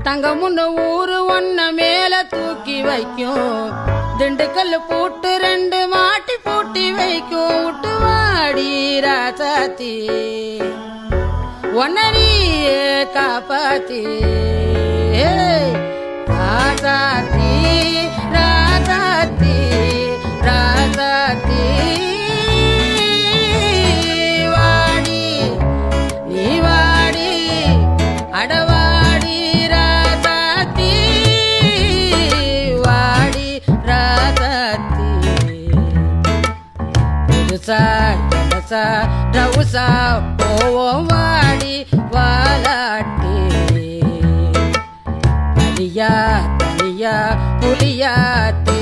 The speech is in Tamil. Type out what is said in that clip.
தங்கமுன்னு ஊரு ஒன்ன மேல தூக்கி வைக்கும் திண்டுக்கல் பூட்டு 2 மாட்டி பூட்டி வைக்கும் விட்டு வாடி ராசாத்தி ஒன்னரியே காப்பாத்தி ராசாத்தி ராசாத்தி ராசாத்தி வாடி நீ வாடி அடவாடி ராசாத்தி வாடி ராசாத்தி புதுசா ஜலசா ரவுசா போவோம் வாடி வாலாட்டி தனியா தனியா புலியாத்தி